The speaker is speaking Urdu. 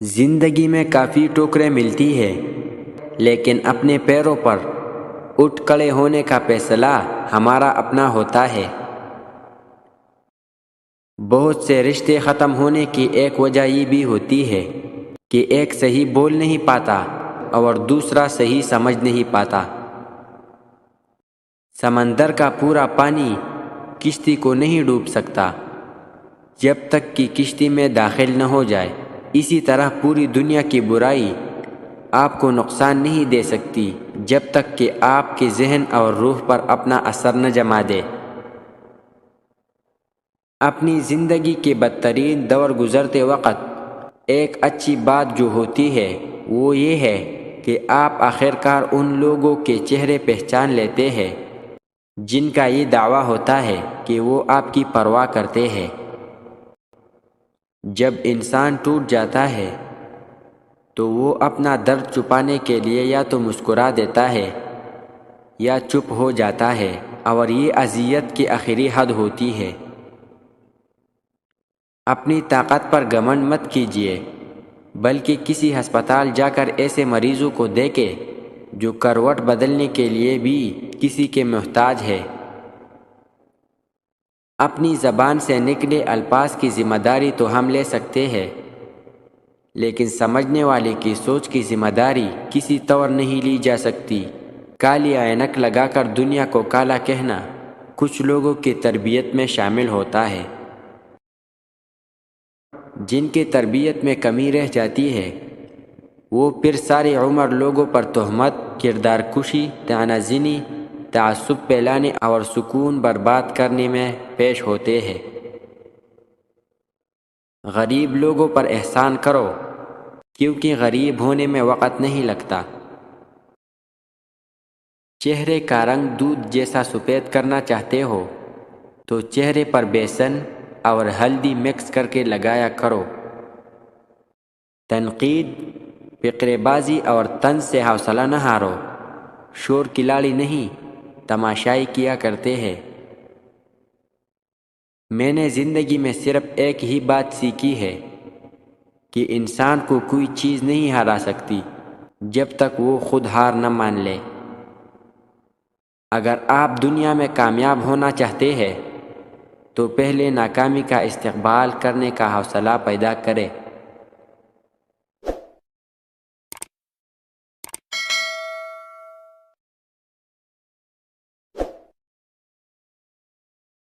زندگی میں کافی ٹوکریں ملتی ہے، لیکن اپنے پیروں پر اٹھ کھڑے ہونے کا فیصلہ ہمارا اپنا ہوتا ہے۔ بہت سے رشتے ختم ہونے کی ایک وجہ یہ بھی ہوتی ہے کہ ایک صحیح بول نہیں پاتا اور دوسرا صحیح سمجھ نہیں پاتا۔ سمندر کا پورا پانی کشتی کو نہیں ڈوب سکتا جب تک کہ کشتی میں داخل نہ ہو جائے۔ اسی طرح پوری دنیا کی برائی آپ کو نقصان نہیں دے سکتی جب تک کہ آپ کے ذہن اور روح پر اپنا اثر نہ جما دے۔ اپنی زندگی کے بدترین دور گزرتے وقت ایک اچھی بات جو ہوتی ہے وہ یہ ہے کہ آپ آخرکار ان لوگوں کے چہرے پہچان لیتے ہیں جن کا یہ دعویٰ ہوتا ہے کہ وہ آپ کی پرواہ کرتے ہیں۔ جب انسان ٹوٹ جاتا ہے تو وہ اپنا درد چھپانے کے لیے یا تو مسکرا دیتا ہے یا چپ ہو جاتا ہے، اور یہ اذیت کی آخری حد ہوتی ہے۔ اپنی طاقت پر گھمنڈ مت کیجیے، بلکہ کسی ہسپتال جا کر ایسے مریضوں کو دیکھیں جو کروٹ بدلنے کے لیے بھی کسی کے محتاج ہے۔ اپنی زبان سے نکلے الفاظ کی ذمہ داری تو ہم لے سکتے ہیں، لیکن سمجھنے والے کی سوچ کی ذمہ داری کسی طور نہیں لی جا سکتی۔ کالی عینک لگا کر دنیا کو کالا کہنا کچھ لوگوں کی تربیت میں شامل ہوتا ہے۔ جن کی تربیت میں کمی رہ جاتی ہے وہ پھر ساری عمر لوگوں پر تہمت، کردار کشی، طعنہ زنی، تعصب پھیلانے اور سکون برباد کرنے میں پیش ہوتے ہیں۔ غریب لوگوں پر احسان کرو، کیونکہ غریب ہونے میں وقت نہیں لگتا۔ چہرے کا رنگ دودھ جیسا سفید کرنا چاہتے ہو تو چہرے پر بیسن اور ہلدی مکس کر کے لگایا کرو۔ تنقید، فقرے بازی اور طنز سے حوصلہ نہ ہارو۔ شور کھلاڑی نہیں، تماشائی کیا کرتے ہیں۔ میں نے زندگی میں صرف ایک ہی بات سیکھی ہے کہ انسان کو کوئی چیز نہیں ہرا سکتی جب تک وہ خود ہار نہ مان لے۔ اگر آپ دنیا میں کامیاب ہونا چاہتے ہیں تو پہلے ناکامی کا استقبال کرنے کا حوصلہ پیدا کریں۔